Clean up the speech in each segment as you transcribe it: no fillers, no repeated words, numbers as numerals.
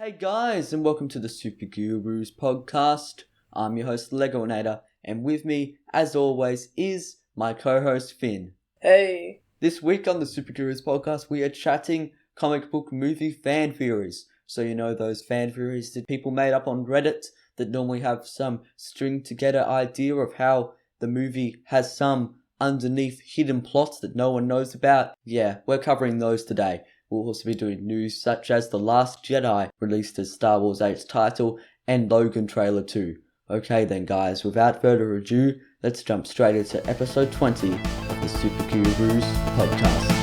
Hey guys, and welcome to the Super Gurus podcast. I'm your host Legoinator, and with me, as always, is my co-host Finn. Hey. This week on the Super Gurus podcast, we are chatting comic book movie fan theories. So you know those fan theories that people made up on Reddit that normally have some string together idea of how the movie has some underneath hidden plots that no one knows about? Yeah, we're covering those today. We'll also be doing news such as The Last Jedi, released as Star Wars 8's title, and Logan trailer 2. Okay then guys, without further ado, let's jump straight into episode 20 of the Super Gurus podcast.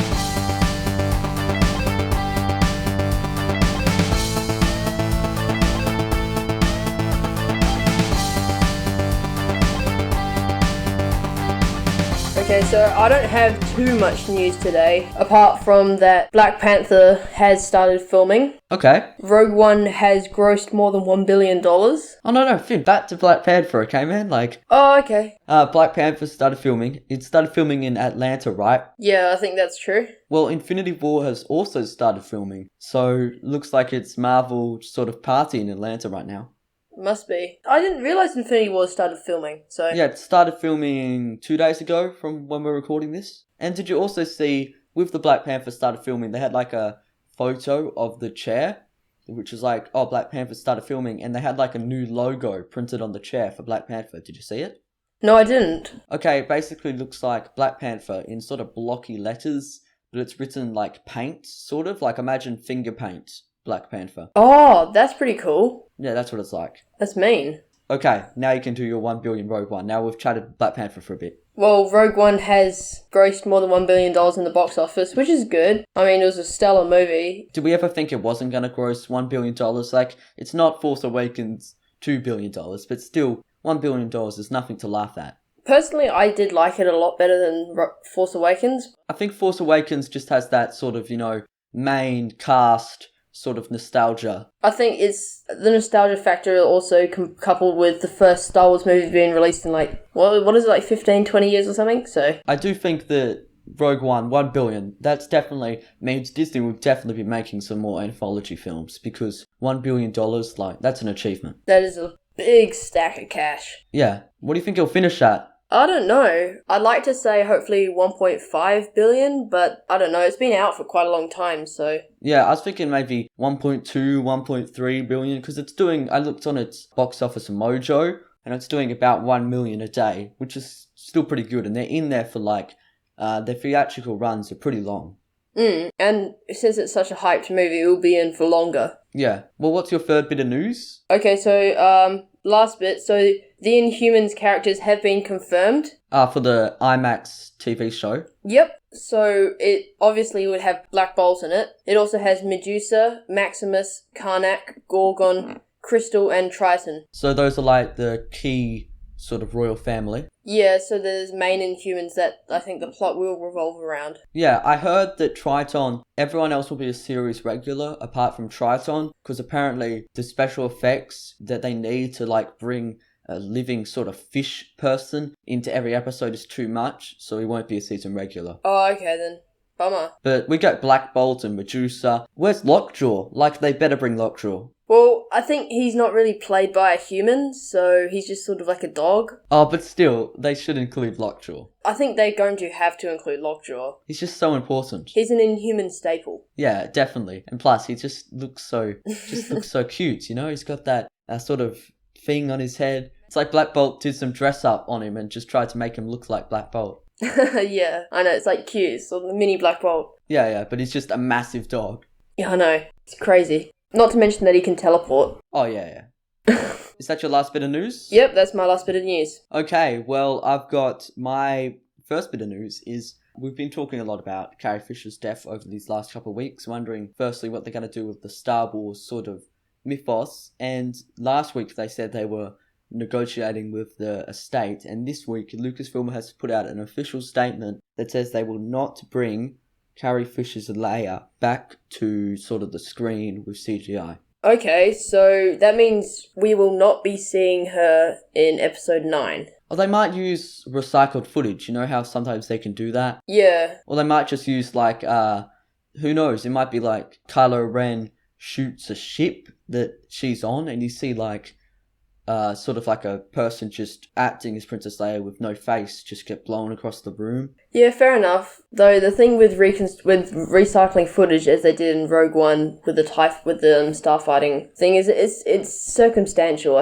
Okay, so I don't have too much news today, apart from that Black Panther has started filming. Okay. Rogue One has grossed more than $1 billion. Oh no, Finn, back to Black Panther, okay man? Oh, okay. Black Panther started filming. It started filming in Atlanta, right? Yeah, I think that's true. Well, Infinity War has also started filming, so looks like it's Marvel sort of party in Atlanta right now. Must be. I didn't realise Infinity War started filming, so... Yeah, it started filming 2 days ago from when we're recording this. And did you also see, with the Black Panther started filming, they had a photo of the chair, which was Black Panther started filming, and they had a new logo printed on the chair for Black Panther. Did you see it? No, I didn't. Okay, it basically looks like Black Panther in sort of blocky letters, but it's written paint, sort of. Imagine finger paint Black Panther. Oh, that's pretty cool. Yeah, that's what it's like. That's mean. Okay, now you can do your 1 billion Rogue One. Now we've chatted Black Panther for a bit. Well, Rogue One has grossed more than $1 billion in the box office, which is good. I mean, it was a stellar movie. Did we ever think it wasn't going to gross $1 billion? It's not Force Awakens $2 billion, but still, $1 billion is nothing to laugh at. Personally, I did like it a lot better than Force Awakens. I think Force Awakens just has that sort of, main cast sort of nostalgia. I think it's the nostalgia factor also coupled with the first Star Wars movie being released in what is it, 15, 20 years or something? So I do think that Rogue One, 1 billion, that's definitely means Disney will definitely be making some more anthology films because $1 billion, that's an achievement. That is a big stack of cash. Yeah. What do you think he'll finish at? I don't know. I'd like to say hopefully 1.5 billion, but I don't know. It's been out for quite a long time, so... Yeah, I was thinking maybe 1.2, 1.3 billion, because I looked on its box office mojo, and it's doing about 1 million a day, which is still pretty good, and they're in there for their theatrical runs are pretty long. And since it's such a hyped movie, it will be in for longer. Yeah. Well, what's your third bit of news? Okay, so, last bit. So, the Inhumans characters have been confirmed. For the IMAX TV show? Yep. So, it obviously would have Black Bolt in it. It also has Medusa, Maximus, Karnak, Gorgon, Crystal, and Triton. So those are the key sort of royal family? Yeah, so there's main Inhumans that I think the plot will revolve around. Yeah, I heard that Triton, everyone else will be a series regular apart from Triton, because apparently the special effects that they need to bring a living sort of fish person into every episode is too much, so he won't be a season regular. Oh, okay then. Bummer. But we got Black Bolt and Medusa. Where's Lockjaw? They better bring Lockjaw. Well, I think he's not really played by a human, so he's just sort of like a dog. Oh, but still, they should include Lockjaw. I think they're going to have to include Lockjaw. He's just so important. He's an Inhuman staple. Yeah, definitely. And plus, he just looks so cute, He's got that sort of thing on his head. It's like Black Bolt did some dress up on him and just tried to make him look like Black Bolt. Yeah, I know, it's like cute, so the mini Black Bolt. Yeah, but he's just a massive dog. Yeah, I know. It's crazy. Not to mention that he can teleport. Oh, yeah. Is that your last bit of news? Yep, that's my last bit of news. Okay, well, I've got my first bit of news is we've been talking a lot about Carrie Fisher's death over these last couple of weeks, wondering firstly what they're going to do with the Star Wars sort of mythos. And last week they said they were negotiating with the estate, and this week Lucasfilm has put out an official statement that says they will not bring Carrie Fisher's Leia back to sort of the screen with CGI. Okay, so that means we will not be seeing her in episode 9. Or they might use recycled footage, how sometimes they can do that? Yeah. Or they might just use who knows, it might be Kylo Ren shoots a ship that she's on, and you see like sort of like a person just acting as Princess Leia with no face just get blown across the room. Yeah, fair enough. Though the thing with with recycling footage, as they did in Rogue One with the starfighting thing, is it's circumstantial.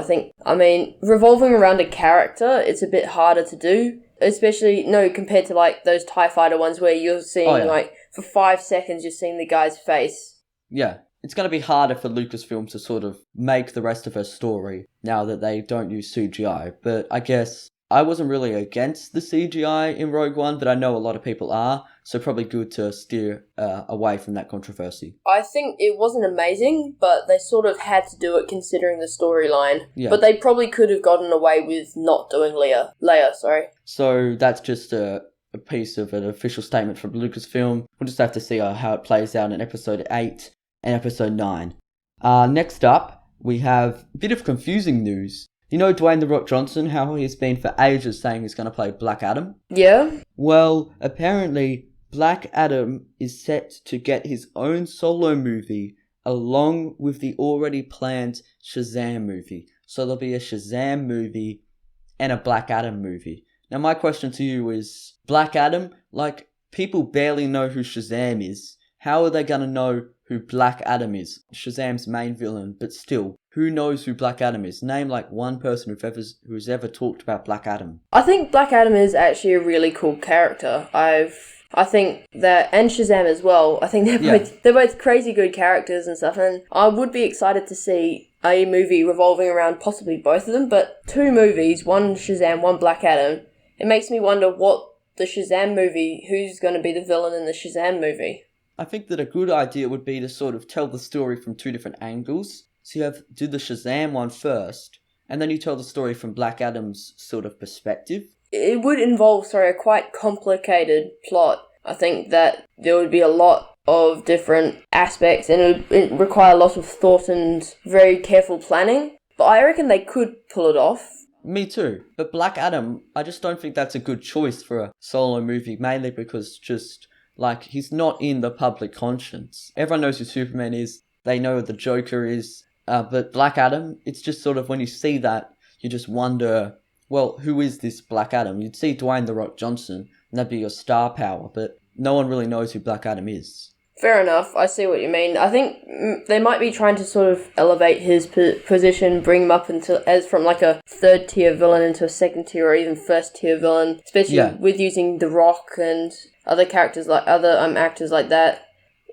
I mean, revolving around a character, it's a bit harder to do, especially compared to like those TIE fighter ones where you're seeing like for 5 seconds you're seeing the guy's face. Yeah. It's going to be harder for Lucasfilm to sort of make the rest of her story now that they don't use CGI. But I guess I wasn't really against the CGI in Rogue One, but I know a lot of people are, so probably good to steer away from that controversy. I think it wasn't amazing, but they sort of had to do it considering the storyline. Yeah. But they probably could have gotten away with not doing Leia. So that's just a piece of an official statement from Lucasfilm. We'll just have to see how it plays out in Episode 8. And Episode 9. Next up, we have a bit of confusing news. You know Dwayne "The Rock" Johnson, how he's been for ages saying he's going to play Black Adam? Yeah? Well, apparently, Black Adam is set to get his own solo movie along with the already planned Shazam movie. So there'll be a Shazam movie and a Black Adam movie. Now my question to you is, Black Adam, like, people barely know who Shazam is. How are they going to know who Black Adam is? Shazam's main villain, but still, who knows who Black Adam is? Name like one person who's ever talked about Black Adam. I think Black Adam is actually a really cool character. I think that, and Shazam as well, I think they're both crazy good characters and stuff, and I would be excited to see a movie revolving around possibly both of them, but 2 movies, one Shazam, one Black Adam, it makes me wonder what the Shazam movie, who's going to be the villain in the Shazam movie. I think that a good idea would be to sort of tell the story from 2 different angles. So you do the Shazam one first, and then you tell the story from Black Adam's sort of perspective. It would involve, a quite complicated plot. I think that there would be a lot of different aspects, and it would require a lot of thought and very careful planning. But I reckon they could pull it off. Me too. But Black Adam, I just don't think that's a good choice for a solo movie, mainly because he's not in the public conscience. Everyone knows who Superman is. They know who the Joker is. But Black Adam, it's just sort of when you see that, you just wonder, well, who is this Black Adam? You'd see Dwayne "The Rock" Johnson, and that'd be your star power. But no one really knows who Black Adam is. Fair enough. I see what you mean. I think they might be trying to sort of elevate his position, bring him up as from like a 3rd tier villain into a 2nd tier or even 1st tier villain, especially with using The Rock and other characters like other actors like that.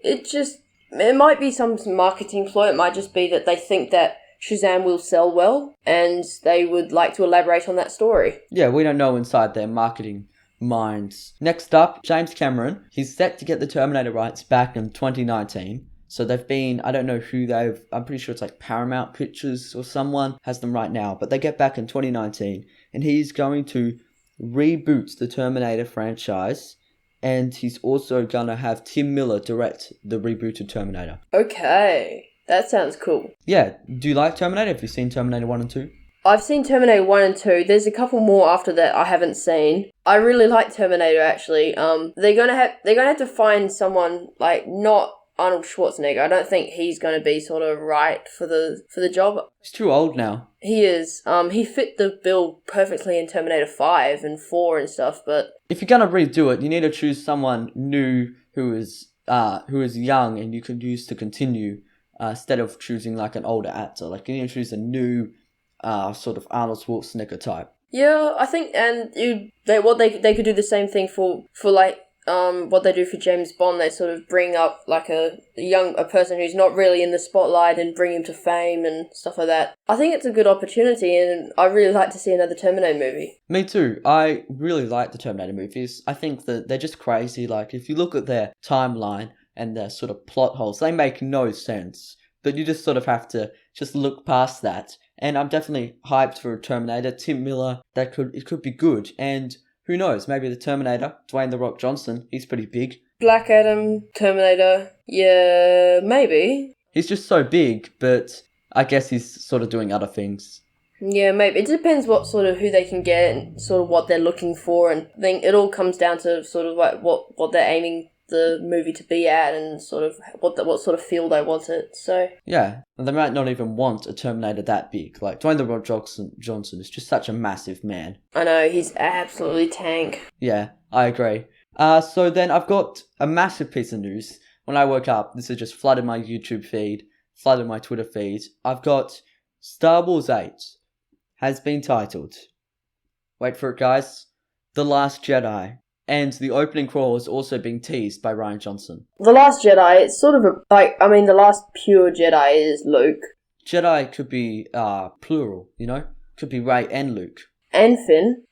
It might be some marketing ploy. It might just be that they think that Shazam will sell well and they would like to elaborate on that story. Yeah, we don't know inside their marketing minds. Next up, James Cameron. He's set to get the Terminator rights back in 2019. So they've been, I don't know who I'm pretty sure it's like Paramount Pictures or someone has them right now, but they get back in 2019 and he's going to reboot the Terminator franchise. And he's also going to have Tim Miller direct the rebooted Terminator. Okay, that sounds cool. Yeah, do you like Terminator? Have you seen Terminator 1 and 2? I've seen Terminator 1 and 2. There's a couple more after that I haven't seen. I really like Terminator, actually. They're gonna have to find someone, like, not Arnold Schwarzenegger. I don't think he's going to be sort of right for the job. He's too old now. He is. He fit the bill perfectly in Terminator 5 and 4 and stuff, but... If you're going to redo it, you need to choose someone new who is young and you can use to continue, instead of choosing like an older actor. Like, you need to choose a new sort of Arnold Schwarzenegger type. Yeah, I think, and they could do the same thing for like, what they do for James Bond. They sort of bring up like a person who's not really in the spotlight and bring him to fame and stuff like that. I think it's a good opportunity, and I really like to see another Terminator movie. Me too. I really like the Terminator movies. I think that they're just crazy. Like, if you look at their timeline and their sort of plot holes, they make no sense. But you just sort of have to just look past that. And I'm definitely hyped for a Terminator. Tim Miller, it could be good. And who knows, maybe the Terminator, Dwayne "The Rock" Johnson, he's pretty big. Black Adam, Terminator, yeah, maybe. He's just so big, but I guess he's sort of doing other things. Yeah, maybe. It depends who they can get and sort of what they're looking for, and I think it all comes down to sort of like what they're aiming the movie to be at and sort of what sort of feel they want it. So yeah, and they might not even want a Terminator that big. Like Dwayne The Rock Johnson is just such a massive man. I know, he's absolutely tank. Yeah, I agree. So then I've got a massive piece of news. When I woke up, this has just flooded my YouTube feed, flooded my Twitter feed. I've got Star Wars 8 has been titled, wait for it guys, The Last Jedi. And the opening crawl is also being teased by Rian Johnson. The Last Jedi, it's sort of the last pure Jedi is Luke. Jedi could be plural, you know? Could be Rey and Luke. And Finn.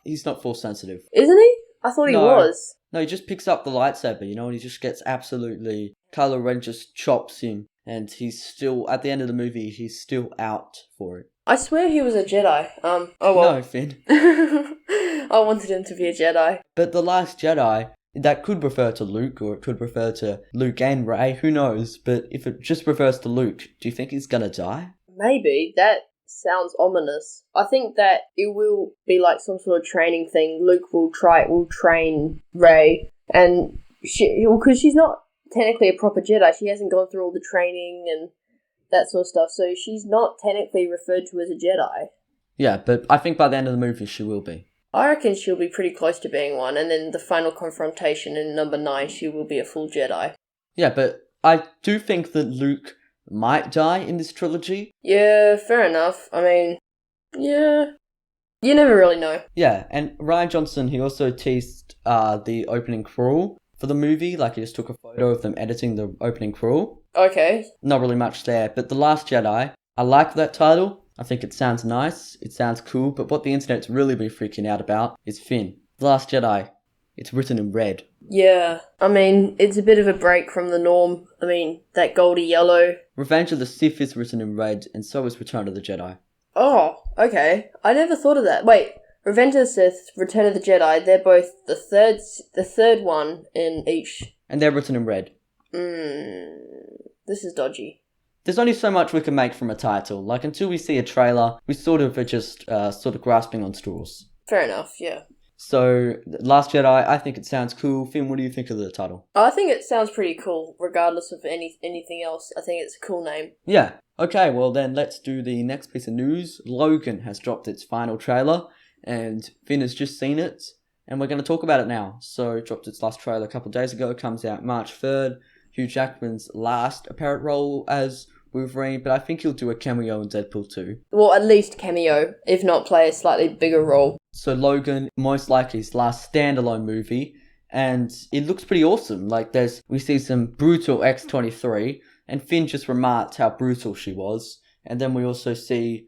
He's not force sensitive. Isn't he? I thought he was. No, he just picks up the lightsaber, you know, and he just gets absolutely... Kylo Ren just chops him, and he's still, at the end of the movie, he's still out for it. I swear he was a Jedi. Oh well. No, Finn. I wanted him to be a Jedi. But The Last Jedi, that could refer to Luke, or it could refer to Luke and Rey, who knows? But if it just refers to Luke, do you think he's gonna die? Maybe. That sounds ominous. I think that it will be like some sort of training thing. Luke will train Rey, and because she's not technically a proper Jedi, she hasn't gone through all the training and that sort of stuff, so she's not technically referred to as a Jedi. Yeah, but I think by the end of the movie she will be. I reckon she'll be pretty close to being one, and then the final confrontation in number 9, she will be a full Jedi. Yeah, but I do think that Luke might die in this trilogy. Yeah, fair enough. I mean, yeah. You never really know. Yeah, and Rian Johnson, he also teased the opening crawl for the movie. Like, he just took a photo of them editing the opening crawl. Okay. Not really much there, but The Last Jedi, I like that title. I think it sounds nice, it sounds cool, but what the internet's really been freaking out about is Finn. The Last Jedi, it's written in red. Yeah, I mean, it's a bit of a break from the norm. I mean, that goldy yellow. Revenge of the Sith is written in red, and so is Return of the Jedi. Oh, okay. I never thought of that. Wait, Revenge of the Sith, Return of the Jedi, they're both the third one in each. And they're written in red. This is dodgy. There's only so much we can make from a title. Like, until we see a trailer, we sort of are just grasping on straws. Fair enough, yeah. So, Last Jedi, I think it sounds cool. Finn, what do you think of the title? I think it sounds pretty cool, regardless of anything else. I think it's a cool name. Yeah. Okay, well then, let's do the next piece of news. Logan has dropped its final trailer, and Finn has just seen it, and we're going to talk about it now. So, it dropped its last trailer a couple of days ago. It comes out March 3rd. Hugh Jackman's last apparent role as Wolverine, but I think he'll do a cameo in Deadpool 2. Well, at least cameo, if not play a slightly bigger role. So Logan, most likely his last standalone movie, and it looks pretty awesome. Like, we see some brutal X-23, and Finn just remarked how brutal she was, and then we also see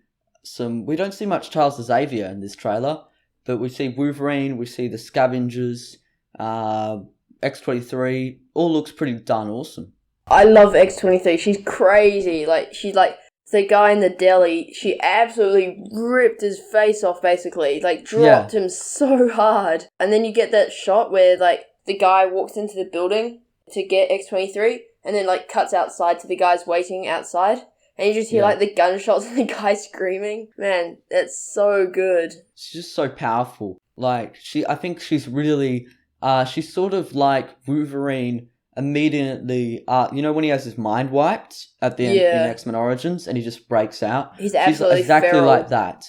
we don't see much Charles Xavier in this trailer, but we see Wolverine, we see the Scavengers, X-23, all looks pretty darn awesome. I love X-23. She's crazy. She's like the guy in the deli. She absolutely ripped his face off, basically. Dropped him so hard. And then you get that shot where, the guy walks into the building to get X-23 and then, cuts outside to the guys waiting outside. And you just hear, the gunshots and the guy screaming. Man, that's so good. She's just so powerful. I think she's really... she's sort of like Wolverine immediately, when he has his mind wiped at the end in X-Men Origins and he just breaks out. She's absolutely exactly feral. like that.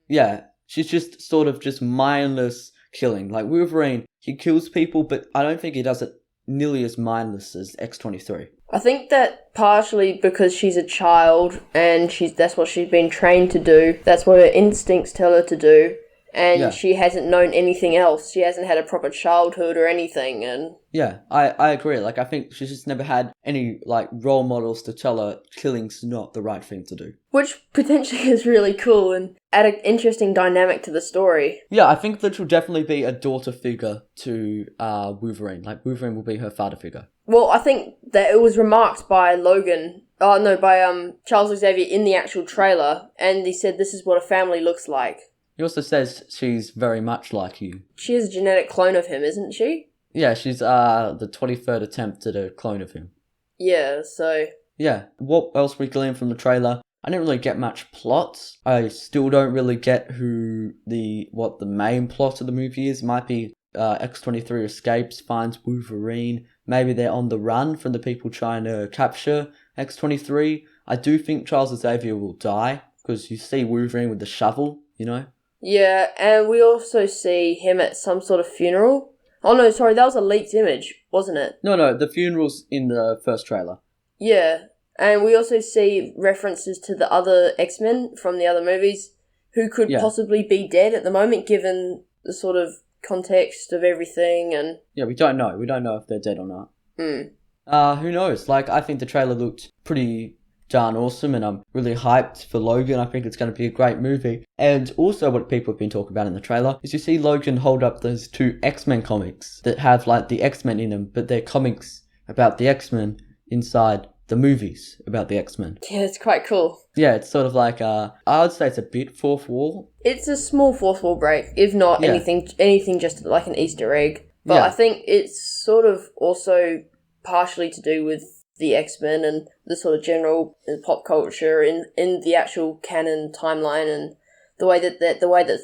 Yeah, she's just sort of just mindless killing. Like Wolverine, he kills people, but I don't think he does it nearly as mindless as X-23. I think that partially because she's a child and that's what she's been trained to do. That's what her instincts tell her to do. And she hasn't known anything else. She hasn't had a proper childhood or anything. And yeah, I agree. I think she's just never had any, role models to tell her killing's not the right thing to do. Which potentially is really cool and add an interesting dynamic to the story. Yeah, I think that she'll definitely be a daughter figure to Wolverine. Wolverine will be her father figure. Well, I think that it was remarked by by Charles Xavier in the actual trailer. And he said this is what a family looks like. He also says she's very much like you. She is a genetic clone of him, isn't she? Yeah, she's the 23rd attempt at a clone of him. Yeah, so... Yeah, what else we gleaned from the trailer? I didn't really get much plot. I still don't really get what the main plot of the movie is. Might be X-23 escapes, finds Wolverine. Maybe they're on the run from the people trying to capture X-23. I do think Charles Xavier will die, because you see Wolverine with the shovel, you know? Yeah, and we also see him at some sort of funeral. Oh no, sorry, that was a leaked image, wasn't it? No, the funeral's in the first trailer. Yeah, and we also see references to the other X-Men from the other movies who could possibly be dead at the moment, given the sort of context of everything. And yeah, we don't know. We don't know if they're dead or not. Mm. Who knows? Like, I think the trailer looked pretty darn awesome, and I'm really hyped for Logan. I think it's going to be a great movie. And also what people have been talking about in the trailer is you see Logan hold up those 2 X-Men comics that have, like, the X-Men in them, but they're comics about the X-Men inside the movies about the X-Men. Yeah, it's quite cool. Yeah, it's sort of like, I would say it's a bit fourth wall. It's a small fourth wall break, if not anything just like an Easter egg. But I think it's sort of also partially to do with the X-Men and the sort of general pop culture in the actual canon timeline, and the way that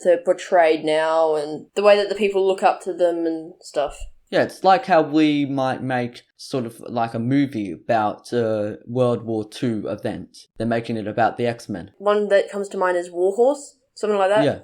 they're portrayed now, and the way that the people look up to them and stuff. Yeah, it's like how we might make sort of like a movie about a World War II event. They're making it about the X-Men. One that comes to mind is Warhorse, something like that. Yeah.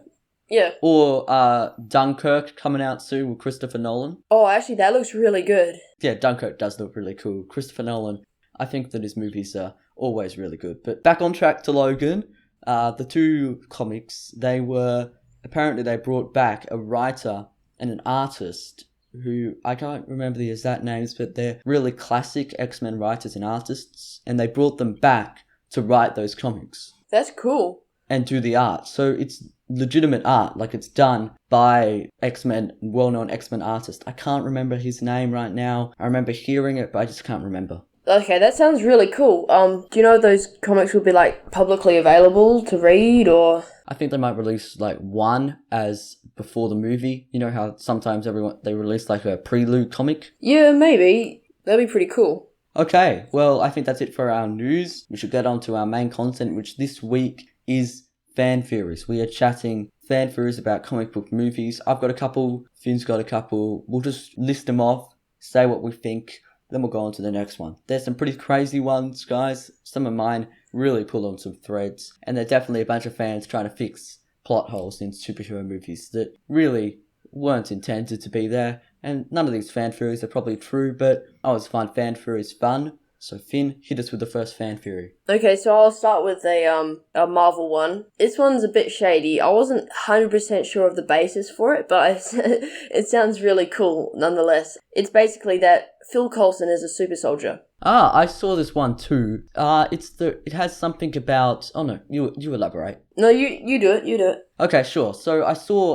Yeah. Or Dunkirk coming out soon with Christopher Nolan. Oh, actually, that looks really good. Yeah, Dunkirk does look really cool. Christopher Nolan, I think that his movies are always really good. But back on track to Logan, the 2 comics, they brought back a writer and an artist who, I can't remember the exact names, but they're really classic X-Men writers and artists, and they brought them back to write those comics. That's cool. And do the art. So it's legitimate art, like it's done by X-Men, well-known X-Men artist. I can't remember his name right now. I remember hearing it, but I just can't remember. Okay, that sounds really cool. Do you know if those comics will be, like, publicly available to read, or...? I think they might release, like, one as before the movie. You know how sometimes they release, like, a prelude comic? Yeah, maybe. That'd be pretty cool. Okay, well, I think that's it for our news. We should get on to our main content, which this week is fan theories. We are chatting fan theories about comic book movies. I've got a couple, Finn's got a couple. We'll just list them off, say what we think, then we'll go on to the next one. There's some pretty crazy ones, guys. Some of mine really pull on some threads, and they're definitely a bunch of fans trying to fix plot holes in superhero movies that really weren't intended to be there. And none of these fan theories are probably true, but I always find fan theories fun. So Finn, hit us with the first fan theory. Okay, so I'll start with a Marvel one. This one's a bit shady. I wasn't 100% sure of the basis for it, but it sounds really cool nonetheless. It's basically that Phil Coulson is a super soldier. Ah, I saw this one too. It has something about... Oh no, you elaborate. No, you do it. Okay, sure. So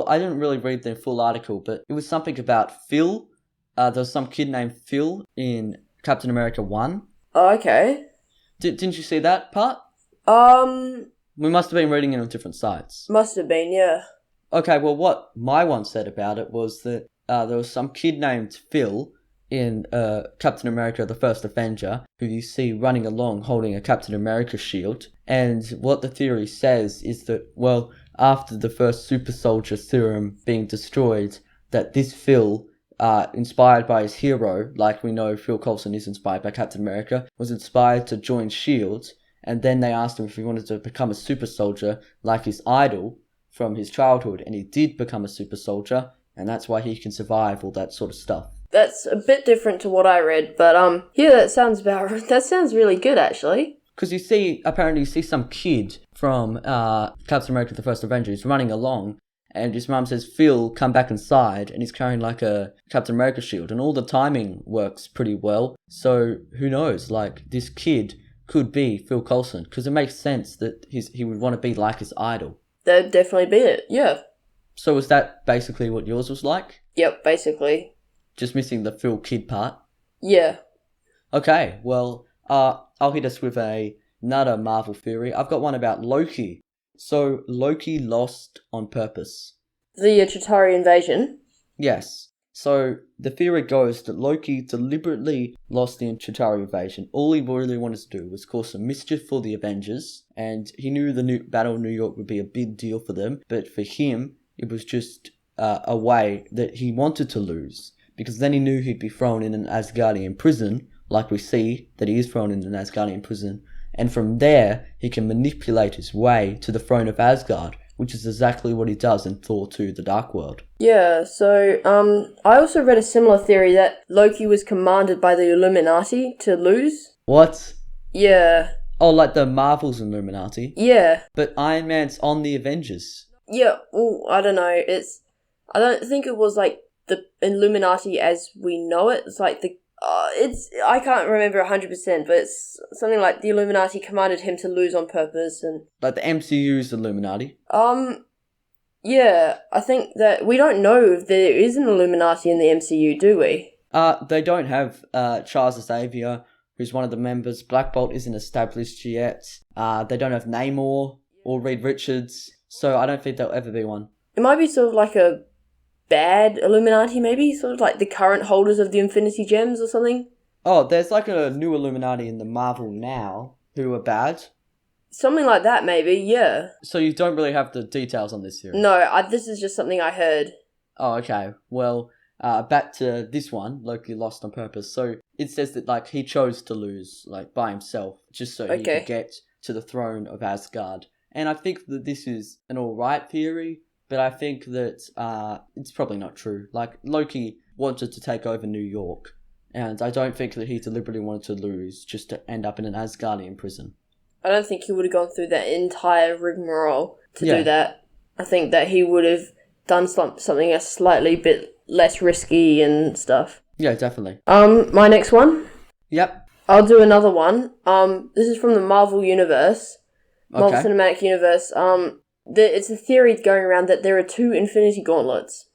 I didn't really read the full article, but it was something about Phil. There was some kid named Phil in Captain America 1. Oh, okay. Didn't you see that part? We must have been reading it on different sites. Must have been, yeah. Okay, well, what my one said about it was that there was some kid named Phil in Captain America, the First Avenger, who you see running along holding a Captain America shield. And what the theory says is that, well, after the first super soldier serum being destroyed, that this Phil... inspired by his hero, like we know Phil Coulson is inspired by Captain America, was inspired to join S.H.I.E.L.D., and then they asked him if he wanted to become a super soldier like his idol from his childhood, and he did become a super soldier, and that's why he can survive all that sort of stuff. That's a bit different to what I read, but yeah, that sounds really good, actually. Because you see some kid from Captain America the First Avenger is running along, and his mum says, Phil, come back inside, and he's carrying like a Captain America shield, and all the timing works pretty well. So who knows, like, this kid could be Phil Coulson, because it makes sense that he would want to be like his idol. That'd definitely be it, yeah. So was that basically what yours was like? Yep, basically. Just missing the Phil kid part? Yeah. Okay, well, I'll hit us with another Marvel theory. I've got one about Loki. So, Loki lost on purpose. The Chitauri invasion? Yes. So, the theory goes that Loki deliberately lost the Chitauri invasion. All he really wanted to do was cause some mischief for the Avengers, and he knew the Battle of New York would be a big deal for them, but for him, it was just a way that he wanted to lose, because then he knew he'd be thrown in an Asgardian prison, like we see that he is thrown in an Asgardian prison, and from there he can manipulate his way to the throne of Asgard, which is exactly what he does in Thor 2: The Dark World. Yeah, so, I also read a similar theory that Loki was commanded by the Illuminati to lose. What? Yeah. Oh, like the Marvel's Illuminati? Yeah. But Iron Man's on the Avengers. Yeah, well, I don't know, I don't think it was, like, the Illuminati as we know it. It's like I can't remember 100%, but it's something like the Illuminati commanded him to lose on purpose, and... Like the MCU's Illuminati? Yeah, I think that we don't know if there is an Illuminati in the MCU, do we? They don't have Charles Xavier, who's one of the members. Black Bolt isn't established yet. They don't have Namor or Reed Richards, so I don't think there'll ever be one. It might be sort of like a bad Illuminati, maybe? Sort of like the current holders of the Infinity Gems or something? Oh, there's like a new Illuminati in the Marvel now who are bad. Something like that, maybe, yeah. So you don't really have the details on this series? No, this is just something I heard. Oh, okay. Well, back to this one, Loki lost on purpose. So it says that, like, he chose to lose, like, by himself, just so he could get to the throne of Asgard. And I think that this is an alright theory, but I think that it's probably not true. Like, Loki wanted to take over New York, and I don't think that he deliberately wanted to lose just to end up in an Asgardian prison. I don't think he would have gone through that entire rigmarole to do that. I think that he would have done something a slightly bit less risky and stuff. Yeah, definitely. My next one? Yep. I'll do another one. This is from the Marvel Universe. Marvel Cinematic Universe. It's a theory going around that there are 2 Infinity Gauntlets.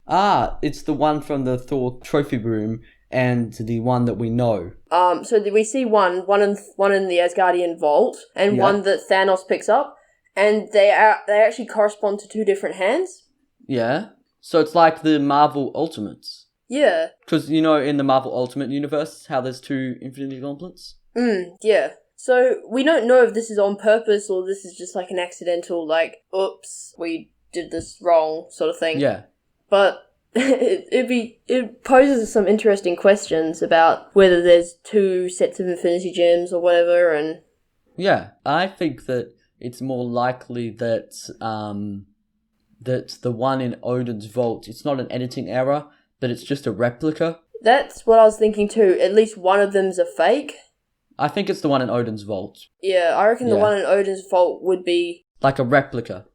It's the one from the Thor trophy room and the one that we know. So we see one in the Asgardian vault, and one that Thanos picks up, and they actually correspond to 2 different hands. Yeah. So it's like the Marvel Ultimates. Yeah. Because, you know, in the Marvel Ultimate Universe, how there's 2 Infinity Gauntlets? Yeah. So we don't know if this is on purpose or this is just like an accidental, like, oops, we did this wrong sort of thing. Yeah. But it poses some interesting questions about whether there's 2 sets of Infinity Gems or whatever, and... Yeah, I think that it's more likely that the one in Odin's vault, it's not an editing error, but it's just a replica. That's what I was thinking too. At least one of them's a fake. I think it's the one in Odin's vault. Yeah, I reckon the one in Odin's vault would be... like a replica.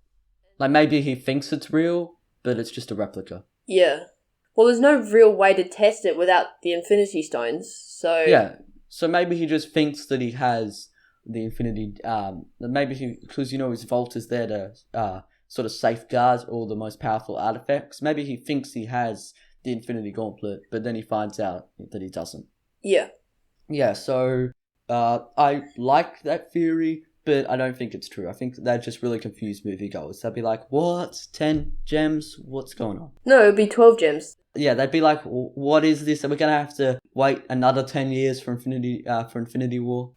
Like maybe he thinks it's real, but it's just a replica. Yeah. Well, there's no real way to test it without the Infinity Stones, so... Yeah, so maybe he just thinks that he has the Infinity... maybe he... because, you know, his vault is there to sort of safeguard all the most powerful artifacts. Maybe he thinks he has the Infinity Gauntlet, but then he finds out that he doesn't. Yeah. Yeah, so... I like that theory, but I don't think it's true. I think that just really confused moviegoers. They'd be like, what? 10 gems? What's going on? No, it would be 12 gems. Yeah, they'd be like, what is this? Are we going to have to wait another 10 years for Infinity War?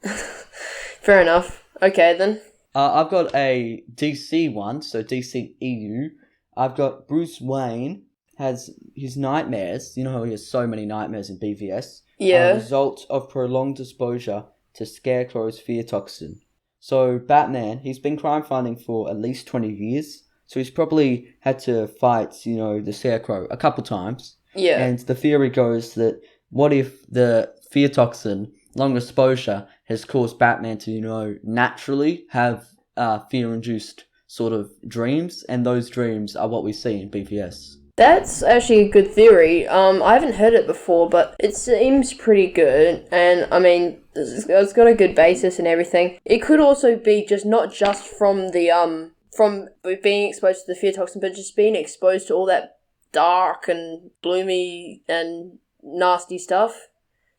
Fair enough. Okay, then. I've got a DC one, so DC EU. I've got Bruce Wayne has his nightmares. You know how he has so many nightmares in BVS? Yeah. A result of prolonged exposure to Scarecrow's fear toxin. So Batman, he's been crime fighting for at least 20 years. So he's probably had to fight, you know, the Scarecrow a couple times. Yeah. And the theory goes that what if the fear toxin, long exposure, has caused Batman to, you know, naturally have fear-induced sort of dreams. And those dreams are what we see in BVS. That's actually a good theory. I haven't heard it before, but it seems pretty good. And, I mean, it's got a good basis and everything. It could also be just not just from the, from being exposed to the fear toxin, but just being exposed to all that dark and gloomy and nasty stuff.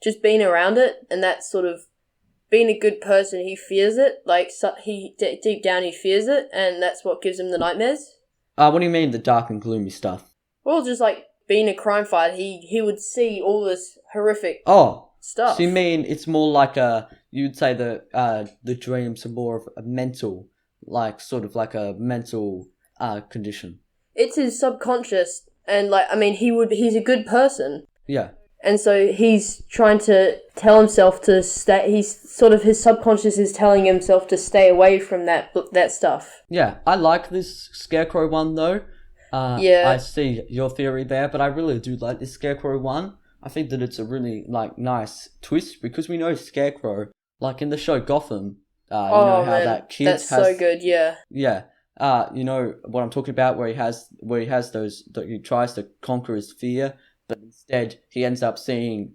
Just being around it, and that sort of being a good person, he fears it. Like, deep down he fears it, and that's what gives him the nightmares. What do you mean, the dark and gloomy stuff? Well, just like being a crime fighter, he would see all this horrific stuff. So you mean it's more like you'd say the dreams are more of a mental, like sort of like a mental condition. It's his subconscious And, like, I mean, he's a good person. Yeah. And so he's trying to tell himself to stay, his subconscious is telling himself to stay away from that stuff. Yeah, I like this Scarecrow one, though. I see your theory there, but I really do like this Scarecrow one. I think that it's a really, like, nice twist, because we know Scarecrow, like, in the show Gotham, you know how that kid that's so good, yeah. Yeah. You know what I'm talking about, where he has those, that he tries to conquer his fear, but instead he ends up seeing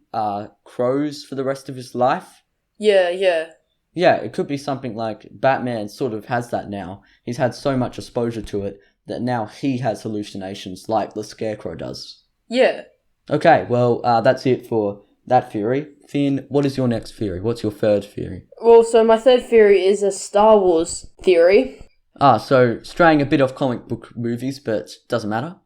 crows for the rest of his life. Yeah. Yeah, it could be something like Batman sort of has that now. He's had so much exposure to it that now he has hallucinations like the Scarecrow does. Yeah. Okay, well, that's it for that theory. Finn, what is your next theory? What's your third theory? Well, so my third theory is a Star Wars theory. So straying a bit off comic book movies, but doesn't matter.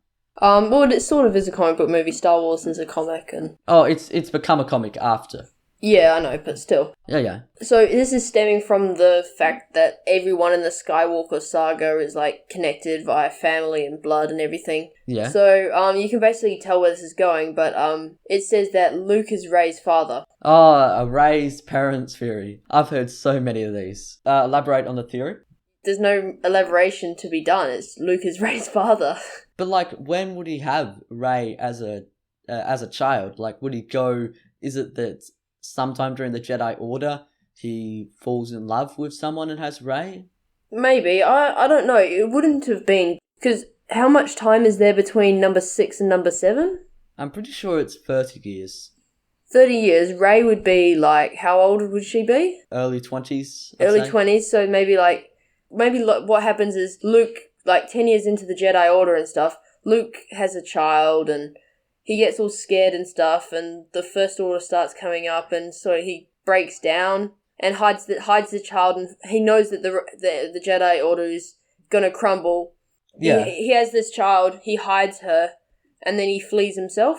Well, it sort of is a comic book movie. Star Wars is a comic, and it's become a comic after. Yeah, I know, but still. Yeah. So this is stemming from the fact that everyone in the Skywalker saga is, like, connected via family and blood and everything. Yeah. So you can basically tell where this is going, but it says that Luke is Rey's father. Oh, a Rey's parents theory. I've heard so many of these. Elaborate on the theory. There's no elaboration to be done. It's Luke is Rey's father. But, like, when would he have Rey as a child? Like, would he go? Is it that sometime during the Jedi Order he falls in love with someone and has Rey? Maybe. I don't know. It wouldn't have been, because how much time is there between number 6 and number 7? I'm pretty sure it's 30 years. 30 years. Rey would be, like, how old would she be? Early 20s. Early 20s. So maybe what happens is Luke, like, 10 years into the Jedi Order and stuff, Luke has a child and he gets all scared and stuff, and the First Order starts coming up, and so he breaks down and hides the child, and he knows that the Jedi Order is gonna crumble. Yeah. He has this child, he hides her, and then he flees himself.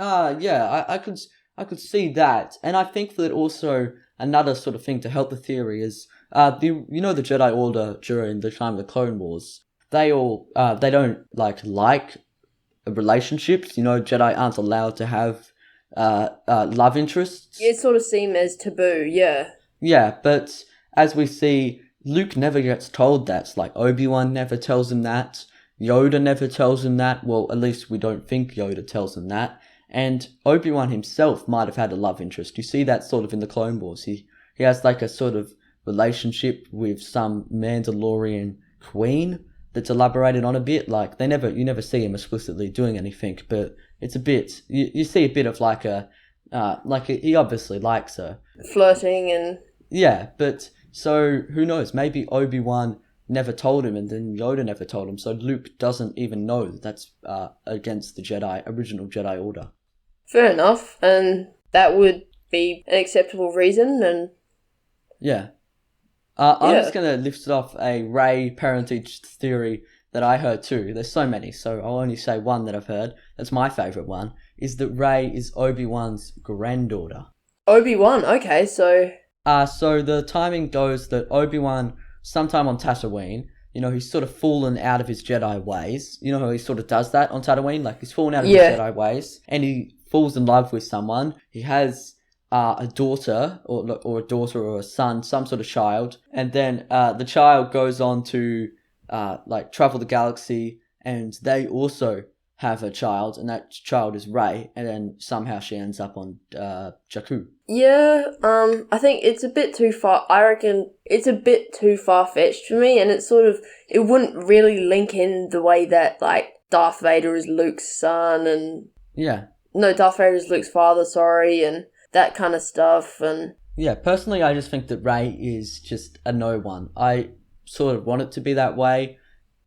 Yeah, I could see that, and I think that also another sort of thing to help the theory is the Jedi Order during the time of the Clone Wars. They don't like relationships. Jedi aren't allowed to have love interests. It sort of seems as taboo, yeah. Yeah, but as we see, Luke never gets told that. Like, Obi-Wan never tells him that. Yoda never tells him that. Well, at least we don't think Yoda tells him that. And Obi-Wan himself might have had a love interest. You see that sort of in the Clone Wars. He has like a sort of relationship with some Mandalorian queen that's elaborated on a bit. Like, you never see him explicitly doing anything, but it's a bit, you see a bit of he obviously likes her. Flirting and... Yeah, but so who knows? Maybe Obi-Wan never told him, and then Yoda never told him, so Luke doesn't even know that that's against the original Jedi Order. Fair enough, and that would be an acceptable reason, and... Yeah. I'm just going to lift off a Rey parentage theory that I heard too. There's so many, so I'll only say one that I've heard. That's my favourite one, is that Rey is Obi-Wan's granddaughter. Obi-Wan, okay, so... So the timing goes that Obi-Wan, sometime on Tatooine, he's sort of fallen out of his Jedi ways. You know how he sort of does that on Tatooine? Like, he's fallen out of his Jedi ways, and he falls in love with someone. He has a daughter, or a daughter or a son, some sort of child, and then the child goes on to travel the galaxy, and they also have a child, and that child is Rey, and then somehow she ends up on Jakku. Yeah, I think it's a bit too far. I reckon it's a bit too far-fetched for me, and it wouldn't really link in the way that, like, Darth Vader is Luke's son, and... Yeah. No, Darth Vader is Luke's father, sorry, and that kind of stuff, and... Yeah, personally, I just think that Rey is just a no one. I sort of want it to be that way.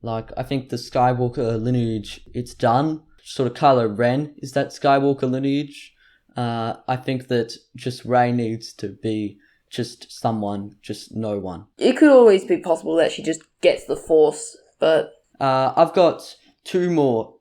Like, I think the Skywalker lineage, it's done. Sort of Kylo Ren is that Skywalker lineage. I think that just Rey needs to be just someone, just no one. It could always be possible that she just gets the Force, but... I've got three more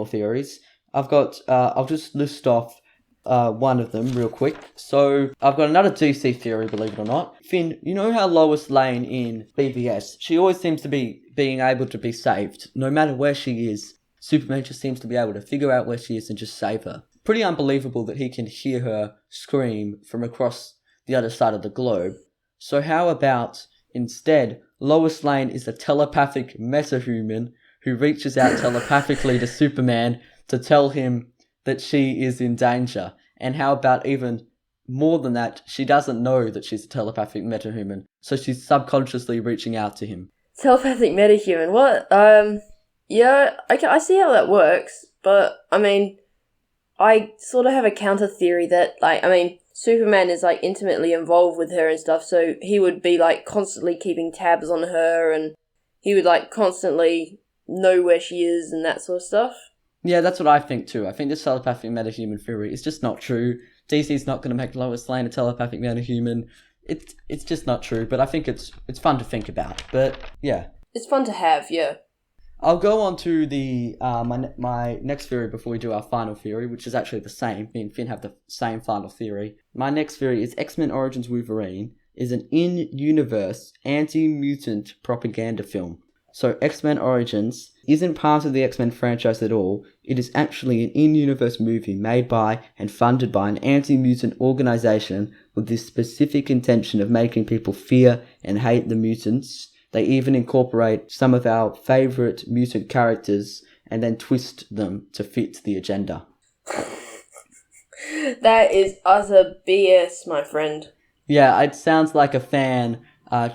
theories. I'll just list off one of them real quick. So, I've got another DC theory, believe it or not. Finn, you know how Lois Lane in BVS, she always seems to be being able to be saved, no matter where she is. Superman just seems to be able to figure out where she is and just save her. Pretty unbelievable that he can hear her scream from across the other side of the globe. So how about, instead, Lois Lane is a telepathic metahuman who reaches out telepathically to Superman to tell him that she is in danger. And how about even more than that, she doesn't know that she's a telepathic metahuman, so she's subconsciously reaching out to him. Telepathic metahuman, what? Yeah, I see how that works, but, I mean, I sort of have a counter theory that, Superman is, intimately involved with her and stuff, so he would be, constantly keeping tabs on her, and he would, constantly know where she is and that sort of stuff. Yeah, that's what I think too. I think this telepathic metahuman theory is just not true. DC's not going to make Lois Lane a telepathic metahuman. It's just not true, but I think it's fun to think about. But, yeah. It's fun to have, yeah. I'll go on to the my next theory before we do our final theory, which is actually the same. Me and Finn have the same final theory. My next theory is X-Men Origins Wolverine is an in-universe anti-mutant propaganda film. So X-Men Origins isn't part of the X-Men franchise at all. It is actually an in-universe movie made by and funded by an anti-mutant organization with the specific intention of making people fear and hate the mutants. They even incorporate some of our favourite mutant characters and then twist them to fit the agenda. That is utter BS, my friend. Yeah, it sounds like a fan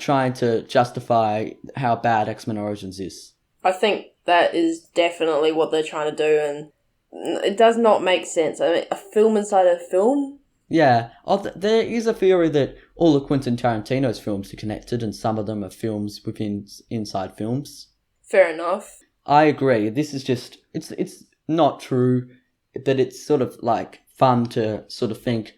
trying to justify how bad X-Men Origins is. I think that is definitely what they're trying to do, and it does not make sense. I mean, a film inside a film? Yeah, there is a theory that all of Quentin Tarantino's films are connected, and some of them are films within inside films. Fair enough. I agree. This is just it's not true, but it's sort of fun to sort of think.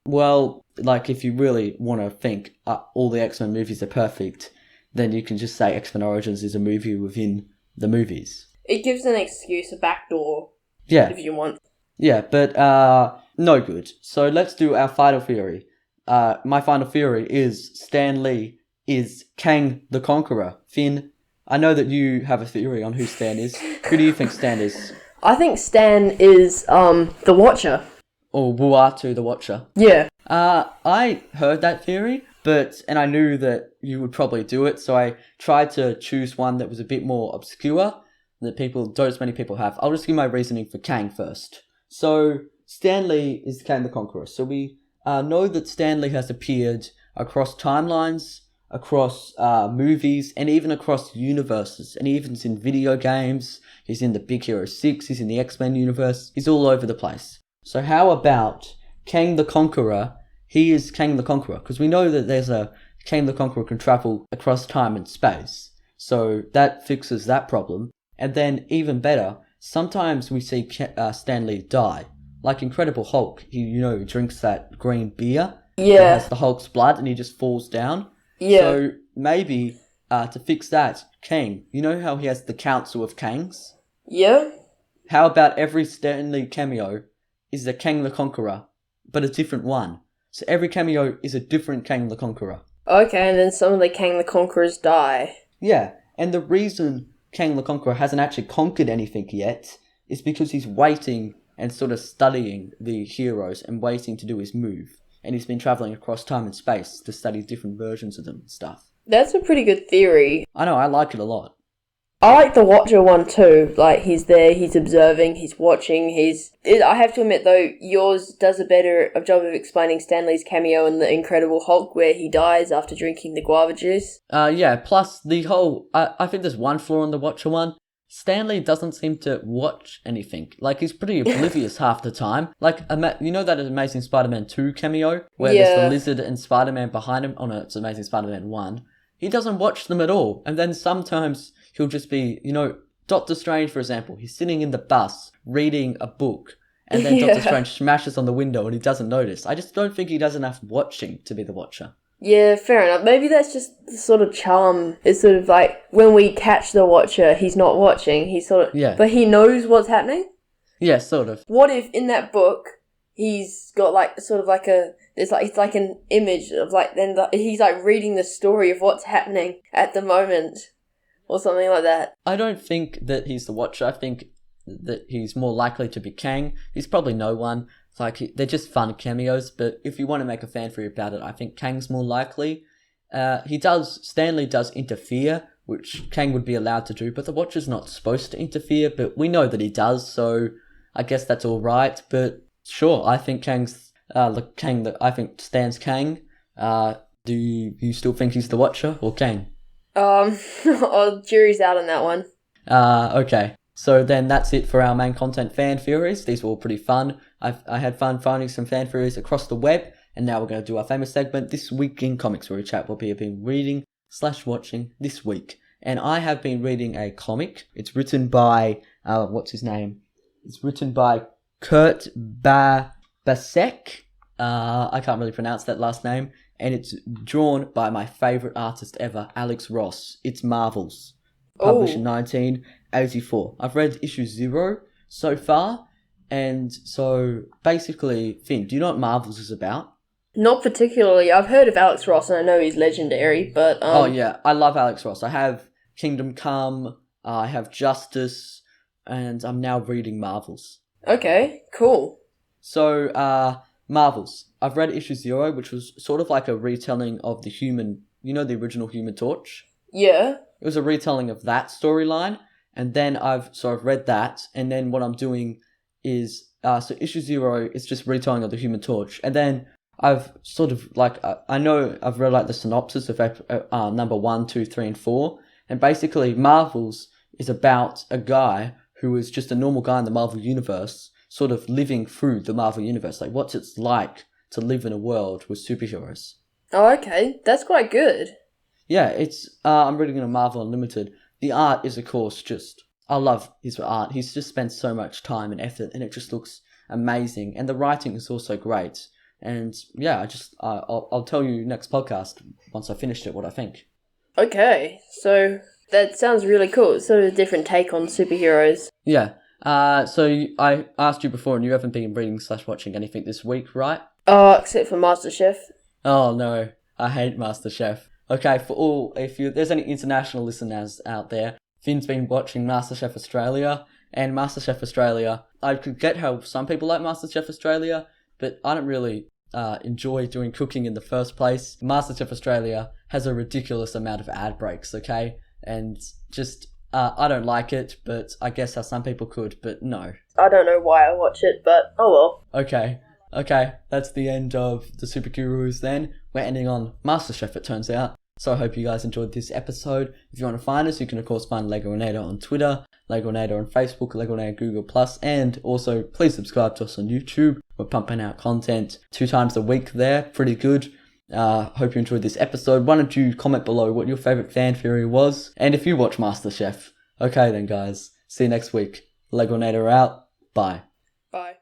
Well, if you really want to think all the X-Men movies are perfect, then you can just say X-Men Origins is a movie within the movies. It gives an excuse, a backdoor. Yeah. If you want. Yeah, but no good. So let's do our final theory. My final theory is Stan Lee is Kang the Conqueror. Finn, I know that you have a theory on who Stan is. Who do you think Stan is? I think Stan is the Watcher. Or Wuatu the Watcher. Yeah. I heard that theory, and I knew that you would probably do it, so I tried to choose one that was a bit more obscure, that don't as many people have. I'll just give my reasoning for Kang first. So, Stan Lee is Kang the Conqueror. So we know that Stan Lee has appeared across timelines, across movies, and even across universes. And even's in video games, he's in the Big Hero 6, he's in the X-Men universe, he's all over the place. So how about Kang the Conqueror? He is Kang the Conqueror, because we know that there's a Kang the Conqueror can travel across time and space. So that fixes that problem. And then, even better, sometimes we see Stan Lee die. Like Incredible Hulk, he drinks that green beer. Yeah. That has the Hulk's blood and he just falls down. Yeah. So maybe to fix that, Kang, you know how he has the Council of Kangs? Yeah. How about every Stan Lee cameo is a Kang the Conqueror, but a different one? So every cameo is a different Kang the Conqueror. Okay, and then some of the Kang the Conquerors die. Yeah, and the reason Kang the Conqueror hasn't actually conquered anything yet is because he's waiting and sort of studying the heroes and waiting to do his move. And he's been travelling across time and space to study different versions of them and stuff. That's a pretty good theory. I know, I like it a lot. I like the Watcher one too. He's there, he's observing, he's watching, I have to admit though, yours does a better job of explaining Stan Lee's cameo in The Incredible Hulk where he dies after drinking the guava juice. Yeah, plus the whole... I think there's one flaw in the Watcher one. Stan Lee doesn't seem to watch anything. He's pretty oblivious half the time. You know that Amazing Spider-Man 2 cameo? Where there's the Lizard and Spider-Man behind him? Oh no, it's Amazing Spider-Man 1. He doesn't watch them at all. And then sometimes he'll just be, Doctor Strange, for example. He's sitting in the bus, reading a book. And then Doctor Strange smashes on the window and he doesn't notice. I just don't think he does enough watching to be the Watcher. Yeah, fair enough. Maybe that's just the sort of charm. It's sort of when we catch the Watcher, he's not watching. He's sort of... Yeah. But he knows what's happening? Yeah, sort of. What if in that book, he's got it's like an image of he's reading the story of what's happening at the moment. Or something like that. I don't think that he's the Watcher. I think that he's more likely to be Kang. He's probably no one. It's like, they're just fun cameos, but if you want to make a fan theory about it, I think Kang's more likely. Stanley does interfere, which Kang would be allowed to do, but the Watcher's not supposed to interfere, but we know that he does, so I guess that's alright, but sure, I think I think Stan's Kang. Do you still think he's the Watcher, or Kang? Jury's out on that one. Okay. So then that's it for our main content fan theories. These were all pretty fun. I had fun finding some fan theories across the web, and now we're going to do our famous segment, This Week in Comics, where we chat what we have been reading/watching this week. And I have been reading a comic. It's written by, what's his name? It's written by Kurt Basek. I can't really pronounce that last name. And it's drawn by my favourite artist ever, Alex Ross. It's Marvels. Published in 1984. I've read issue 0 so far. And so, basically, Finn, do you know what Marvels is about? Not particularly. I've heard of Alex Ross and I know he's legendary, but... Oh, yeah. I love Alex Ross. I have Kingdom Come, I have Justice, and I'm now reading Marvels. Okay, cool. So, Marvels. I've read issue 0, which was sort of like a retelling of the original Human Torch? Yeah. It was a retelling of that storyline, and then I've read that, and then what I'm doing is, so issue 0 is just retelling of the Human Torch, and then I've sort of, I know I've read, the synopsis of number 1, 2, 3, and 4, and basically Marvels is about a guy who is just a normal guy in the Marvel Universe, sort of living through the Marvel Universe, what's it like to live in a world with superheroes. Oh, okay. That's quite good. Yeah, it's, I'm reading in a Marvel Unlimited. The art is, of course, I love his art. He's just spent so much time and effort, and it just looks amazing. And the writing is also great. And yeah, I'll tell you next podcast, once I finished it, what I think. Okay, so that sounds really cool. It's sort of a different take on superheroes. Yeah. So I asked you before, and you haven't been reading/watching anything this week, right? Except for MasterChef. Oh no, I hate MasterChef. Okay, if there's any international listeners out there, Finn's been watching MasterChef Australia, and MasterChef Australia, I could get how some people like MasterChef Australia, but I don't really enjoy doing cooking in the first place. MasterChef Australia has a ridiculous amount of ad breaks, okay? And just, I don't like it, but I guess how some people could, but no. I don't know why I watch it, but oh well. Okay, that's the end of the Super Gurus then. We're ending on MasterChef, it turns out. So I hope you guys enjoyed this episode. If you want to find us, you can of course find Legoinator on Twitter, Legoinator on Facebook, Legoinator Google+, and also please subscribe to us on YouTube. We're pumping out content 2 times a week there, pretty good. Hope you enjoyed this episode. Why don't you comment below what your favourite fan theory was, and if you watch MasterChef. Okay then guys, see you next week. Legoinator out. Bye. Bye.